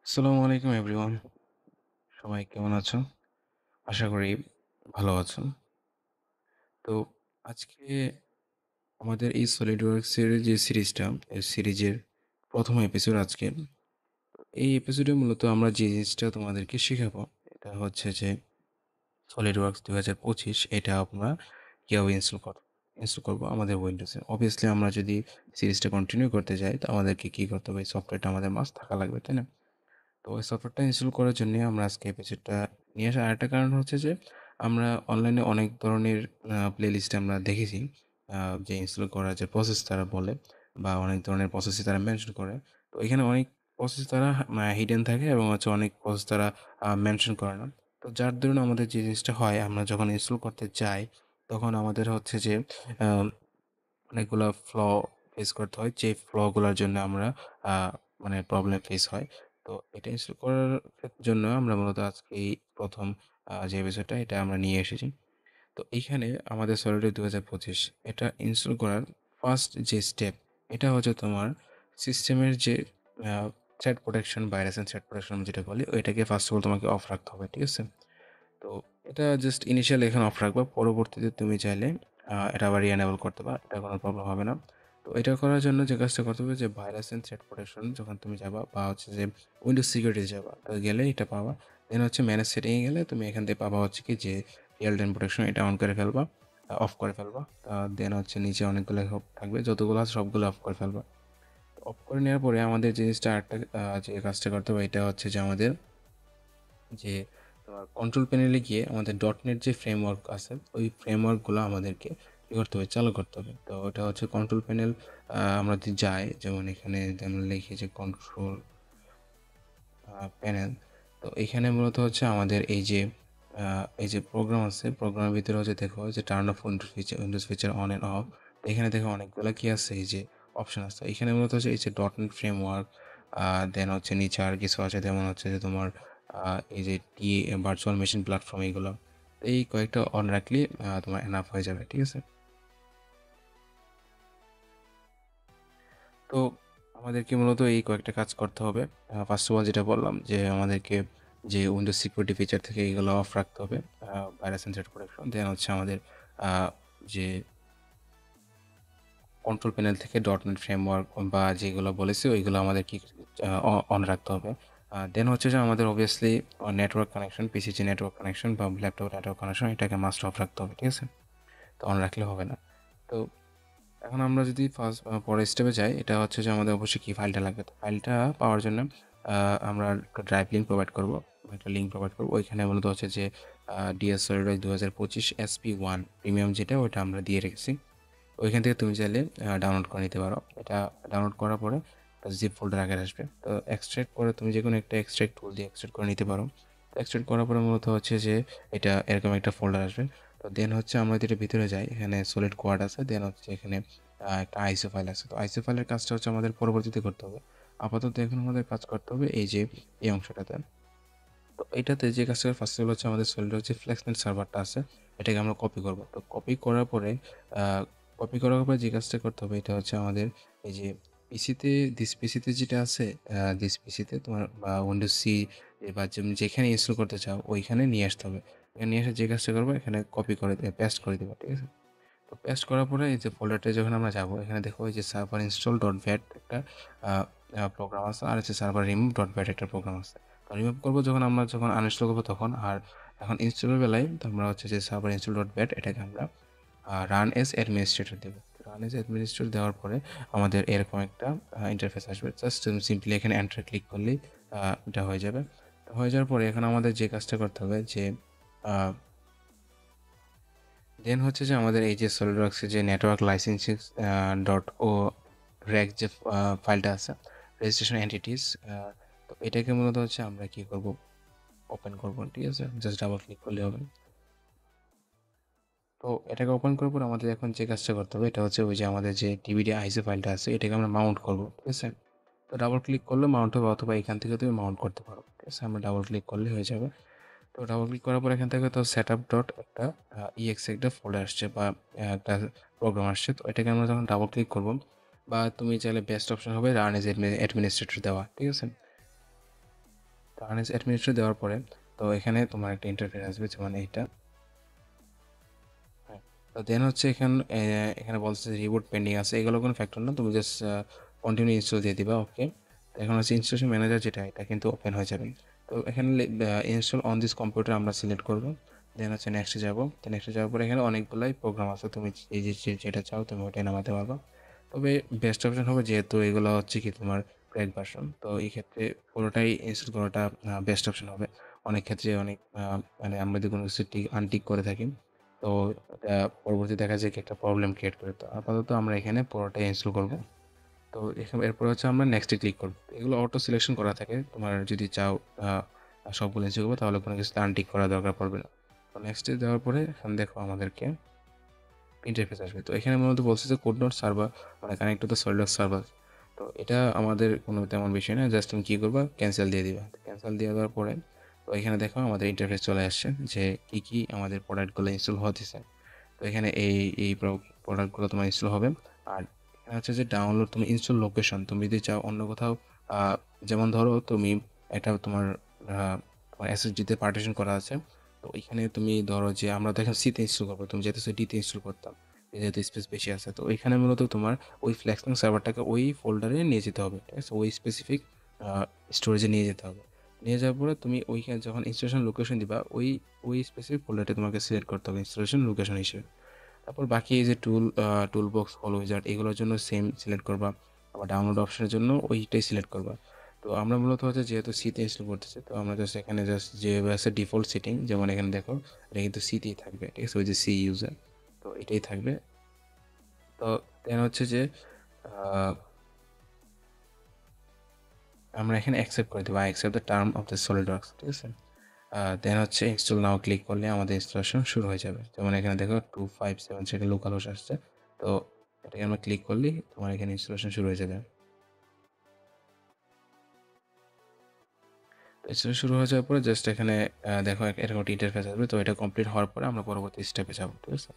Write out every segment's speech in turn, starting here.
আসসালামু আলাইকুম এভরিওয়ান। সবাই কেমন আছো? আশা করি ভালো আছো। তো আজকে আমাদের এই সলিডওয়ার্কস এর যে সিরিজটা, এই সিরিজের ১ম এপিসোড আজকে। এই এপিসোডে মূলত আমরা যে জিনিসটা তোমাদেরকে শেখাবো, এটা হচ্ছে যে সলিডওয়ার্কস ২০২৫ এটা আমরা কিভাবে ইনস্টল করবো আমাদের উইন্ডোজে। অবভিয়াসলি আমরা যদি সিরিজটা কন্টিনিউ করতে যাই, তো আমাদেরকে কি করতে হবে? এই সফটওয়্যারটা আমাদের মাস্ট থাকা লাগবে, তাই না? তো ওই সফটওয়্যারটা ইনস্টল করার জন্যে আমরা আজকে এপিসোডটা নিয়ে আসার আরেকটা কারণ হচ্ছে যে আমরা অনলাইনে অনেক ধরনের প্লেলিস্ট আমরা দেখেছি, যে ইনস্টল করার যে প্রসেস তারা বলে বা অনেক ধরনের প্রসেসই তারা মেনশন করে। তো এখানে অনেক প্রসেস তারা হিডেন থাকে এবং হচ্ছে অনেক প্রসেস তারা মেনশন করে না। তো যার দরুন আমাদের যে জিনিসটা হয়, আমরা যখন ইনস্টল করতে যাই তখন আমাদের হচ্ছে যে আহ, অনেকগুলা ফেস করতে হয়, যে গুলার জন্য আমরা মানে প্রবলেম ফেস হয়। তো এটা ইনস্টল করার জন্য আমরা মূলত আজকে এই ১ম যে এপিসোডটা এটা আমরা নিয়ে এসেছি। তো এইখানে আমাদের সলিডওয়্যার ২০২৫ এটা ইনস্টল করার ফার্স্ট যে স্টেপ, এটা হচ্ছে তোমার সিস্টেমের যে threat protection, virus and threat protection যেটা বলি, ওইটাকে ফার্স্ট অফ অল তোমাকে অফ রাখতে হবে, ঠিক আছে? তো এটা জাস্ট ইনিশিয়ালি এখানে অফ রাখবা। পরবর্তীতে তুমি চাইলে এটা আবার রি-এনেবল করতে পারো। এটা কোনো প্রবলেম হবে না। তো এটা করার জন্য যে কাজটা করতে হবে, যে ভাইরাস এন্ড থ্রেট প্রোটেকশন যখন তুমি যাবা বা হচ্ছে যে উইন্ডোজ সিকিউরিটি যাবা, তো গেলে এটা পাবা। দেন হচ্ছে ম্যানেজ সেটিংয়ে গেলে তুমি এখান থেকে পাবা হচ্ছে কি যে রিয়েল টাইম প্রোটেকশন, এটা অন করে ফেলবা, অফ করে ফেলবা। দেন হচ্ছে নিচে অনেকগুলো থাকবে, যতগুলো আছে সবগুলো অফ করে ফেলবা। অফ করে নেওয়ার পরে আমাদের জিনিসটা আরেকটা যে কাজটা করতে হবে, এটা হচ্ছে যে আমাদের যে তোমার কন্ট্রোল প্যানেলে গিয়ে আমাদের ডটনেট যে ফ্রেমওয়ার্ক আছে, ওই ফ্রেমওয়ার্কগুলো আমাদেরকে কী করতে হবে? চালু করতে হবে। তো ওটা হচ্ছে কন্ট্রোল প্যানেল। আমরা যদি যাই, যেমন এখানে আমরা লিখি যে কন্ট্রোল প্যানেল। তো এখানে মূলত হচ্ছে আমাদের এই যে প্রোগ্রাম আছে, প্রোগ্রামের ভিতরে হচ্ছে দেখো যে turn off Windows feature on and of. এখানে দেখো অনেকগুলো কি আছে, এই যে অপশন আছে। এখানে মূলত হচ্ছে এই যে ডটনেট ফ্রেমওয়ার্ক, দেন হচ্ছে নিচে আর কিছু আছে, যেমন হচ্ছে যে তোমার এই যে ভার্চুয়াল মেশিন প্ল্যাটফর্ম, এইগুলো। এই কয়েকটা অন রাখলে তোমার এনাফ হয়ে যাবে, ঠিক আছে? তো আমাদেরকে মূলত এই কয়েকটা কাজ করতে হবে। ফার্স্ট অফ অল যেটা বললাম, যে আমাদেরকে যে উইন্ডোজ সিকিউরিটি ফিচার থেকে এগুলো অফ রাখতে হবে, ভাইরাস এন্ড থ্রেট প্রোটেকশন। দেন হচ্ছে আমাদের যে কন্ট্রোল প্যানেল থেকে ডটনেট ফ্রেমওয়ার্ক বা যেগুলো বলেছি ওইগুলো আমাদের কি অন রাখতে হবে। দেন হচ্ছে যে আমাদের অবভিয়াসলি নেটওয়ার্ক কানেকশন, পিসি যে নেটওয়ার্ক কানেকশন বা ল্যাপটপ নেটওয়ার্ক কানেকশন, এটাকে মাস্ট অফ রাখতে হবে, ঠিক আছে? তো অন রাখলে হবে না। তো এখন আমরা যদি পরের স্টেপে যাই, এটা হচ্ছে যে আমাদের অবশ্যই কি ফাইলটা লাগবে। তো ফাইলটা পাওয়ার জন্য আমরা একটা ড্রাইভ লিঙ্ক প্রোভাইড করবো, একটা লিঙ্ক প্রোভাইড করবো। ওইখানে মূলত হচ্ছে যে ডিএস সলিডওয়ার্কস ২০২৫ SP1 প্রিমিয়াম যেটা, ওইটা আমরা দিয়ে রেখেছি। ওইখান থেকে তুমি চাইলে ডাউনলোড করে নিতে পারো। এটা ডাউনলোড করার পরে জিপ ফোল্ডার আকারে আসবে। তো এক্সট্রাক্ট করে তুমি যে কোনো একটা এক্সট্রাক্ট টুল দিয়ে এক্সট্রাক্ট করে নিতে পারো। এক্সট্রাক্ট করার পরে মূলত হচ্ছে যে এটা এরকম একটা ফোল্ডার আসবে। তো দেন হচ্ছে আমরা যদি ভিতরে যাই, এখানে সলিড কোয়াড আছে, দেন হচ্ছে এখানে একটা আইসো ফাইল আছে। তো আইসো ফাইলের কাজটা হচ্ছে আমাদের পরবর্তীতে করতে হবে। আপাতত এখন আমাদের কাজ করতে হবে এই যে এই অংশটাতে। তো এইটাতে যে কাজটা ফার্স্ট অফ অল হচ্ছে আমাদের সলিডের যে ফ্লেক্সমেন্ট সার্ভারটা আছে, এটাকে আমরা কপি করব। তো কপি করার পরে যে কাজটা করতে হবে, এটা হচ্ছে আমাদের এই যে পিসিতে, পিসিতে যেটা আছে, পিসিতে তোমার বা উইন্ডোজ সি বা যেখানে ইনস্টল করতে চাও ওইখানে নিয়ে আসতে হবে। এখানে নিয়ে এসে যে কাজটা করবো, এখানে কপি করে পেস্ট করে দেবো, ঠিক আছে? তো পেস্ট করার পরে এই যে ফোল্ডারটা যখন আমরা যাবো, এখানে দেখো এই যে সার্ভার ইনস্টল ডট ভ্যাট একটা প্রোগ্রাম আছে, আর হচ্ছে সার্ভার রিমুভ ডট ভ্যাট একটা প্রোগ্রাম আছে। তো রিমুভ করবো যখন আনইনস্টল করবো তখন, আর এখন ইনস্টলের বেলায় তো আমরা হচ্ছে যে সার্ভার ইনস্টল ডট ভ্যাট এটাকে আমরা রান এস অ্যাডমিনিস্ট্রেটর দেবো। রান এস অ্যাডমিনিস্ট্রেটর দেওয়ার পরে আমাদের এরকম একটা ইন্টারফেস আসবে। জাস্ট তুমি সিম্পলি এখানে এন্টার ক্লিক করলেই এটা হয়ে যাবে। তো হয়ে যাওয়ার পরে এখন আমাদের যে কাজটা করতে হবে, যে দেন হচ্ছে যে আমাদের এই যে সলিডওয়ার্কসের যে নেটওয়ার্ক লাইসেন্সিং ডট ও র্যাক যে ফাইলটা আছে, রেজিস্ট্রেশন এন্টিটিস, তো এটাকে মূলত হচ্ছে আমরা কি করব, ওপেন করব, ঠিক আছে? জাস্ট ডাবল ক্লিক করলে হবে। তো এটাকে ওপেন করার পর আমাদের এখন যে কাজটা করতে হবে, এটা হচ্ছে ওই যে আমাদের যে ডিভিডি আইসি ফাইলটা আছে, এটাকে আমরা মাউন্ট করব, ঠিক আছে? তো ডাবল ক্লিক করলে মাউন্ট হবে, অথবা এখান থেকে তুমি মাউন্ট করতে পারো, ঠিক আছে? আমরা ডাবল ক্লিক করলে হয়ে যাবে। তো ডাবল ক্লিক করার পর এখান থেকে তো সেটআপ ডট একটা ইএক্সি একটা ফোল্ডার আসছে বা একটা প্রোগ্রাম আসছে। তো এটাকে আমরা যখন ডাবল ক্লিক করব, বা তুমি চাইলে বেস্ট অপশন হবে রান এজ অ্যাডমিনিস্ট্রেটর দেওয়া, ঠিক আছে? harness administrator দেওয়ার পরে তো এখানে তোমার একটা ইন্টারফেস আসবে যেমন এইটা। হ্যাঁ, তো দেন হচ্ছে এখানে বলছে রিবুট পেন্ডিং আছে, এগুলো কোনো ফ্যাক্টর না, তুমি জাস্ট কন্টিনিউ ইনস্টল দিয়ে দিবা। ওকে, এখন হচ্ছে ইনস্টলেশন ম্যানেজার যেটা, এটা কিন্তু ওপেন হয়ে যাবে। তো এখানে ইনস্টল অন দিস কম্পিউটার আমরা সিলেক্ট করব। দেন হচ্ছে নেক্সটে যাব। তো নেক্সটে যাওয়ার পরে এখানে অনেকগুলাই প্রোগ্রাম আছে, তুমি এই যে যেটা চাও তুমি ওটাই নামাতে পারবা। তবে বেস্ট অপশন হবে, যেহেতু এগুলো হচ্ছে কি তোমার ক্র্যাক ভার্সন, তো এই ক্ষেত্রে পুরোটাই ইনস্টল করাটা বেস্ট অপশন হবে। অনেক ক্ষেত্রে অনেক মানে আমরা যদি কোনো কিছু আনটিক করে থাকি, তো এটা পরবর্তী দেখা যায় কি একটা প্রবলেম ক্রিয়েট করে। তো আপাতত আমরা এখানে পুরোটাই ইনস্টল করব। তো এরপর হচ্ছে আমরা নেক্সটে ক্লিক করব। এগুলো অটো সিলেকশন করা থাকে, তোমার যদি চাও সবগুলো ইনস্টল করবো তাহলে কোনো কিছু আনটিক করার দরকার পড়বে না। তো নেক্সটে দেওয়ার পরে এখানে দেখো আমাদেরকে ইন্টারফেস আসবে। তো এখানে মূলত বলছে যে কোড নট সার্ভার মানে connect to the SolidWorks server. তো এটা আমাদের কোনো তেমন বিষয় না, জাস্ট তুমি কী করবা, ক্যান্সেল দিয়ে দিবা। ক্যান্সেল দিয়ে দেওয়ার পরে তো এখানে দেখো আমাদের ইন্টারফেস চলে আসছে যে কী আমাদের প্রোডাক্টগুলো ইনস্টল হতেছে। তো এখানে এই প্রোডাক্টগুলো তোমার ইনস্টল হবে। আর এখানে হচ্ছে যে ডাউনলোড, তুমি ইনস্টল লোকেশন তুমি যদি চাও অন্য কোথাও, যেমন ধরো তুমি একটা তোমার এসএসডিতে পার্টিশন করা আছে, তো এখানে তুমি ধরো যে আমরা তো এখন সিতে ইনস্টল করবো, তুমি যেহেতু ডিতে ইনস্টল করতাম, যেহেতু স্পেস বেশি আছে, তো এখানে মূলত তোমার ওই ফ্ল্যাক্সিং সার্ভারটাকে ওই ফোল্ডারে নিয়ে যেতে হবে, ঠিক আছে, ওই স্পেসিফিক স্টোরেজে নিয়ে যেতে হবে। নিয়ে যাওয়ার পরে তুমি ওইখানে যখন ইনস্টলেশন লোকেশন দিবা, ওই স্পেসিফিক ফোল্ডারটা তোমাকে সিলেক্ট করতে হবে ইনস্টলেশন লোকেশন হিসেবে। তারপর বাকি এই যে টুল বক্স, ফলো উইজার্ড, এগুলোর জন্য সেম সিলেক্ট করবা। আবার ডাউনলোড অপশনের জন্য ওইটাই সিলেক্ট করবা। তো আমরা মূলত হচ্ছে যেহেতু সিতে ইনস্টল করতেছি, তো আমরা জাস্ট এখানে জাস্ট যে আছে ডিফল্ট সেটিং, যেমন এখানে দেখো এটা কিন্তু সিতেই থাকবে, ঠিক আছে, ওই যে সি ইউজার, তো এটাই থাকবে। তো দেন হচ্ছে যে আহ, আমরা এখানে অ্যাকসেপ্ট করে দেবো, I accept the term of the SolidWorks, ঠিক আছে। দেন হচ্ছে ইনস্টল নাও ক্লিক করলে আমাদের ইনস্টলেশন শুরু হয়ে যাবে। যেমন এখানে দেখো 257 সেকেন্ড লোকাল হোস্ট আসছে। তো এটাকে আমরা ক্লিক করলেই তোমার এখানে ইনস্টলেশন শুরু হয়ে যাবে। তো ইনস্টলেশন শুরু হয়ে যাওয়ার পরে জাস্ট এখানে দেখো এরকম একটা ইন্টারফেস আসবে। তো এটা কমপ্লিট হওয়ার পরে আমরা পরবর্তী স্টেপে যাবো, ঠিক আছে।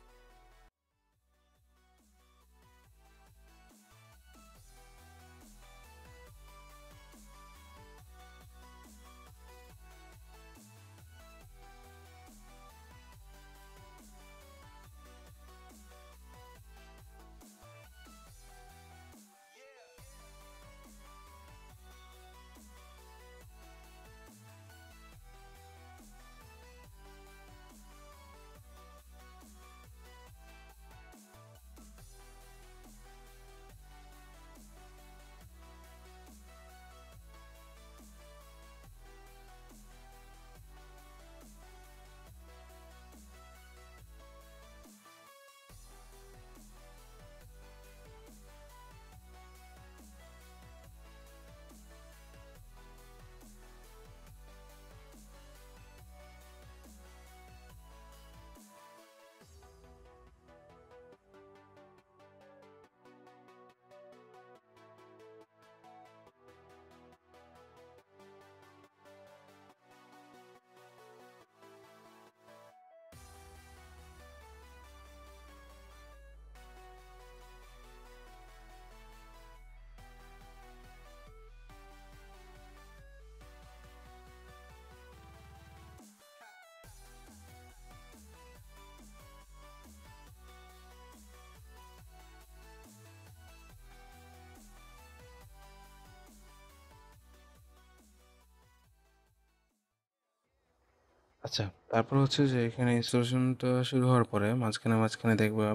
আচ্ছা, তারপর হচ্ছে যে এখানে ইনস্টলেশনটা শুরু হওয়ার পরে মাঝখানে দেখবা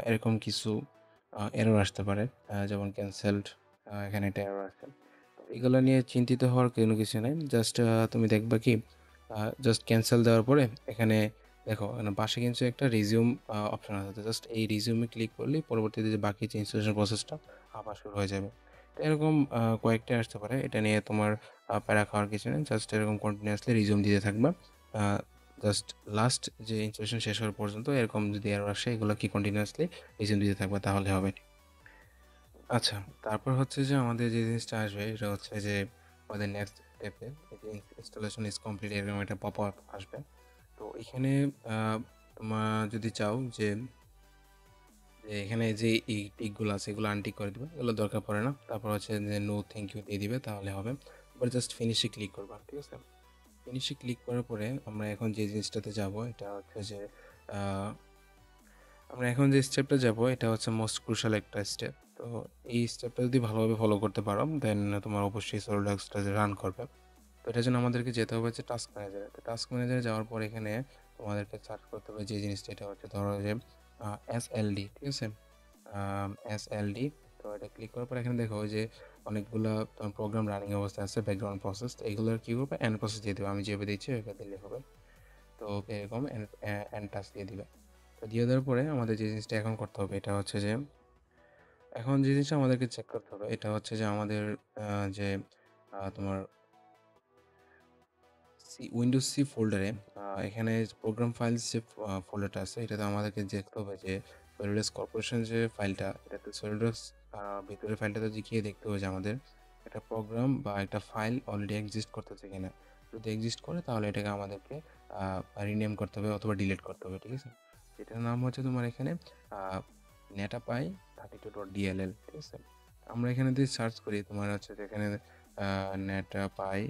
এরকম কিছু এরর আসতে পারে, যেমন ক্যান্সেলড, এখানে একটা এরর আসে। তো এগুলো নিয়ে চিন্তিত হওয়ার কোনো কিছু নেই। জাস্ট তুমি দেখবা কি, জাস্ট ক্যান্সেল দেওয়ার পরে এখানে দেখো এখানে পাশে কিন্তু একটা রিজিউম অপশন আছে। তো জাস্ট এই রিজিউমে ক্লিক করলেই পরবর্তীতে যে বাকি যে ইনস্টলেশন প্রসেসটা আবার শুরু হয়ে যাবে। তো এরকম কয়েকটা আসতে পারে, এটা নিয়ে তোমার প্যারা খাওয়ার কিছু নেই। জাস্ট এরকম কন্টিনিউয়াসলি রিজিউম দিতে থাকবা। জাস্ট লাস্ট যে ইনস্টলেশন শেষ হওয়ার পর্যন্ত এরকম যদি এরর আসে, এগুলো কি কন্টিনিউয়াসলি রিজিউম দিতে থাকবা, তাহলে হবে। আচ্ছা, তারপর হচ্ছে যে আমাদের যে জিনিসটা আসবে এটা হচ্ছে যে আমাদের নেক্সট স্টেপে ইনস্টলেশন ইজ কমপ্লিট, এরকম একটা পপ আপ আসবে। তো এখানে তোমার যদি চাও যে এখানে যে এই টিকগুলো আছে এগুলো আনটিক করে দেবে, এগুলো দরকার পড়ে না। তারপর হচ্ছে যে নো থ্যাংক ইউ দিয়ে দিবে, তাহলে হবে। এবার জাস্ট ফিনিশে ক্লিক করবা, ঠিক আছে। ফিনিশে ক্লিক করার পরে আমরা এখন যে জিনিসটাতে যাব এটা হচ্ছে যে আমরা এখন যে স্টেপটা যাব এটা হচ্ছে মোস্ট ক্রুশাল একটা স্টেপ। তো এই স্টেপটা যদি ভালোভাবে ফলো করতে পারো দেন তোমার অবশ্যই সলিডওয়ার্কসটা যে রান করবে। তো এটার জন্য আমাদেরকে যেতে হবে হচ্ছে টাস্ক ম্যানেজারে। তো টাস্ক ম্যানেজারে যাওয়ার পর এখানে তোমাদেরকে সার্চ করতে হবে যে জিনিসটা, এটা হচ্ছে ধরো যে এসএলডি, ঠিক আছে? এসএলডি। তো এটা ক্লিক করার পর এখানে দেখো যে অনেকগুলা তোমার প্রোগ্রাম রানিং অবস্থায় আছে, ব্যাকগ্রাউন্ড প্রসেস। তো এগুলোর কী করবে, এন্ড প্রসেস দিয়ে দেবে। আমি যেভাবে দিচ্ছি ওইভাবে দিলে হবে। তো এরকম এন্ড টাস্ক দিয়ে দিবে। তো দিয়ে দেওয়ার পরে আমাদের যে জিনিসটা এখন করতে হবে এটা হচ্ছে যে এখন যে জিনিসটা আমাদেরকে চেক করতে হবে এটা হচ্ছে যে আমাদের যে তোমার উইন্ডোজ সি ফোল্ডারে এখানে প্রোগ্রাম ফাইলস যে ফোল্ডারটা আছে এটাতে আমাদেরকে দেখতে হবে যে সলিডওয়ার্কস কর্পোরেশন যে ফাইলটা, এটাতে সলিডওয়ার্কস ভিতরের ফাইলটাতে গিয়ে দেখতে হবে যে আমাদের একটা প্রোগ্রাম বা একটা ফাইল অলরেডি এক্সিস্ট করতেছে কিনা। যদি এক্সিস্ট করে তাহলে এটাকে আমাদেরকে রিনেম করতে হবে অথবা ডিলিট করতে হবে, ঠিক আছে? এটার নাম হচ্ছে তোমার এখানে নেটাপাই 32.dll, ঠিক আছে? আমরা এখানে যদি সার্চ করি তোমার হচ্ছে যে এখানে নেটাপাই,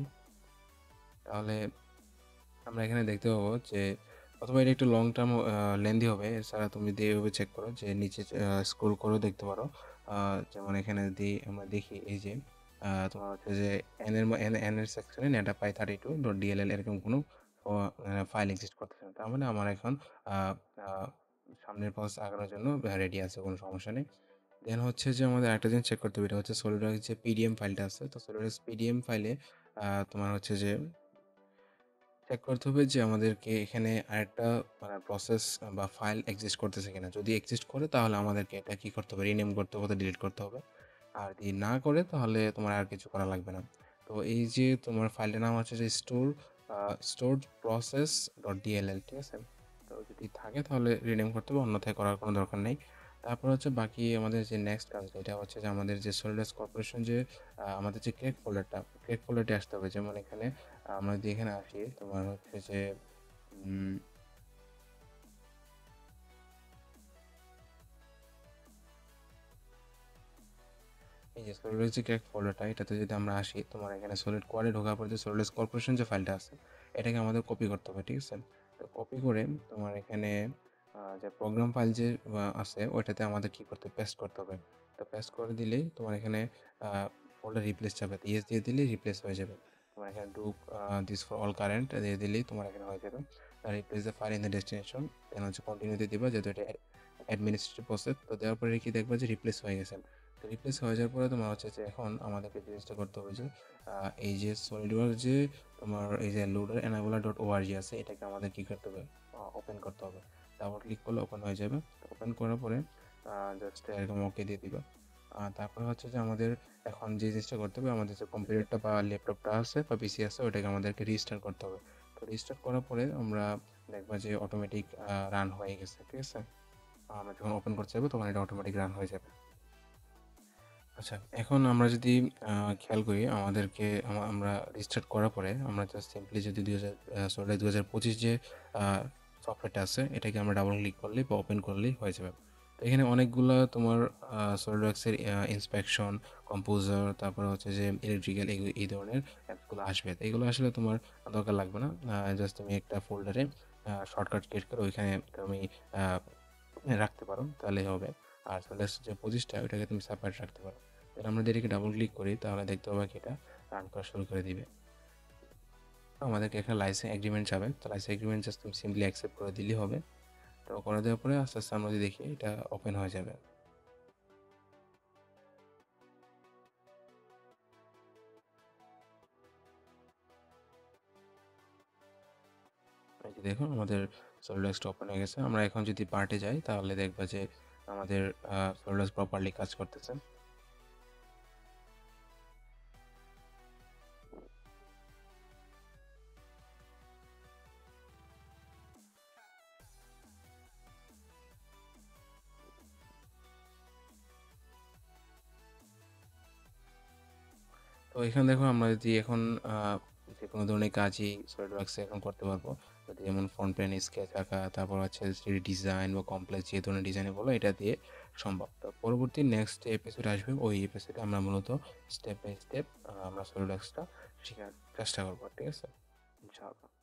তাহলে আমরা এখানে দেখতে পাবো যে অথবা এটা একটু লং টার্ম লেন্দি হবে। এছাড়া তুমি যদি এইভাবে চেক করো যে নিচে স্ক্রল করেও দেখতে পারো। যেমন এখানে যদি আমরা দেখি এই যে তোমার হচ্ছে যে এন এর সেকশনে নেটাপাই 32.dll এরকম কোনো ফাইল এক্সিস্ট করতেছে না। তার মানে আমার এখন সামনের প্রসেস আগানোর জন্য রেডি আছে, কোনো সমস্যা নেই। দেন হচ্ছে যে আমাদের আরেকটা জিনিস চেক করতে হবে, এটা হচ্ছে সলিডওয়ার্কস যে পিডিএম ফাইলটা আছে। তো সলিডওয়ার্কস পিডিএম ফাইলে তোমার হচ্ছে যে চেক করতে হবে যে আমাদেরকে এখানে আরেকটা মানে প্রসেস বা ফাইল এক্সিস্ট করতেছে কিনা। যদি এক্সিস্ট করে তাহলে আমাদেরকে এটা কি করতে হবে, রিনেম করতে হবে, ডিলিট করতে হবে। আর যদি না করে তাহলে তোমার আর কিছু করা লাগবে না। তো এই যে তোমার ফাইলটার নাম হচ্ছে যে স্টোরড প্রসেস ডট ডিএলএল, ঠিক আছে? তো যদি থাকে তাহলে রিনেম করতে হবে, অন্যথায় করার কোনো দরকার নেই। তারপর হচ্ছে বাকি আমাদের যে নেক্সট কাজ, এটা হচ্ছে যে আমাদের যে সলিডওয়ার্কস কর্পোরেশন যে আমাদের যে ক্রেক ফোল্ডারটা আসতে হবে। যেমন এখানে আমরা যদি এখানে আসি তোমার হচ্ছে যে উম, এই যে সলিডওয়ার্কস যে ক্র্যাক ফোল্ডারটা, এটাতে যদি আমরা আসি তোমার এখানে সলিড কোয়াডে ঢোকার পর যে সলিডওয়ার্কস কর্পোরেশন যে ফাইলটা আছে এটাকে আমাদের কপি করতে হবে, ঠিক আছে? তো কপি করে তোমার এখানে যে প্রোগ্রাম ফাইল যে আছে ওইটাতে আমাদের কি করতে হবে, পেস্ট করতে হবে। তো পেস্ট করে দিলেই তোমার এখানে ফোল্ডার রিপ্লেস যাবে, ইয়েস দিয়ে দিলেই রিপ্লেস হয়ে যাবে। তোমার এখানে do this for all current দিয়ে দিলেই তোমার এখানে হয়ে যাবে। Replace the file in the destination, then হচ্ছে কন্টিনিউ দিয়ে দিবা, যেহেতু এটা অ্যাডমিনিস্ট্রেটিভ প্রসেস। তো দেওয়ার পরে কি দেখবা যে রিপ্লেস হয়ে গেছে। তো রিপ্লেস হয়ে যাওয়ার পরে তোমার হচ্ছে যে এখন আমাদেরকে জিনিসটা করতে হবে যে এই যে সলিডওয়ার্ক যে তোমার এই যে লোডার এনাবলার ডট ওআরজি আছে এটাকে আমাদের কি করতে হবে, ওপেন করতে হবে। তারপর ক্লিক করলে ওপেন হয়ে যাবে। ওপেন করার পরে জাস্ট এরকম ওকে দিয়ে দিবা। তারপরে হচ্ছে যে আমাদের এখন যে জিনিসটা করতে হবে, আমাদের যে কম্পিউটারটা বা ল্যাপটপটা আছে বা পিসি আছে ওটাকে আমাদেরকে রিস্টার্ট করতে হবে। তো রিস্টার্ট করার পরে আমরা দেখবা যে অটোমেটিক রান হয়ে গেছে, ঠিক আছে? আমরা যখন ওপেন করতে যাবো তখন এটা অটোমেটিক রান হয়ে যাবে। আচ্ছা, এখন আমরা যদি খেয়াল করি আমাদেরকে আমরা রিস্টার্ট করার পরে আমরা জাস্ট সিম্পলি যদি 2025 যে সফটওয়্যারটা আছে এটাকে আমরা ডাবল ক্লিক করলেই বা ওপেন করলেই হয়ে যাবে। তো এখানে অনেকগুলা তোমার সলিডওয়ার্কসের ইন্সপেকশন, কম্পোজার, তারপরে হচ্ছে যে ইলেকট্রিক্যাল এই ধরনের অ্যাপসগুলো আসবে। তো এগুলো আসলে তোমার দরকার লাগবে না। জাস্ট তুমি একটা ফোল্ডারে শর্টকাট ক্রিয়েট করে ওইখানে তুমি আহ, রাখতে পারো তাহলেই হবে। আর সলিডওয়ার্কস যে 25টা ওইটাকে তুমি সেপারেট রাখতে পারো। তাহলে আমরা যদি এটাকে ডাবল ক্লিক করি তাহলে দেখতে পাবো কি এটা রান করা শুরু করে দিবে। তো আমাদেরকে একটা লাইসেন্স এগ্রিমেন্ট যাবে। তো লাইসেন্স এগ্রিমেন্ট জাস্ট তুমি সিম্পলি অ্যাকসেপ্ট করে দিলেই হবে। তো করে দেওয়ার পরে আস্তে আস্তে আমরা যদি দেখি এটা ওপেন হয়ে যাবে। এই যে দেখুন আমাদের সলিডওয়ার্কসটা ওপেন হয়ে গেছে। আমরা এখন যদি পার্টে যাই তাহলে দেখবা যে আমাদের সলিডওয়ার্কস প্রপারলি কাজ করতেছে। তো এখানে দেখো আমরা যদি এখন যে কোনো ধরনের কাজই সলিডওয়ার্কসে এখন করতে পারবো। যদি যেমন ফ্রন্ট প্যান স্কেচ আঁকা, তারপর হচ্ছে থ্রি ডিজাইন বা কমপ্লেক্স যে ধরনের ডিজাইনে বলো এটা দিয়ে সম্ভব। তো পরবর্তী নেক্সট যে এপিসোড আসবে ওই এপিসোডে আমরা মূলত স্টেপ বাই স্টেপ আমরা সলিডওয়ার্কসটা শেখার চেষ্টা করবো, ঠিক আছে? ইনশাল্লাহ। হবে।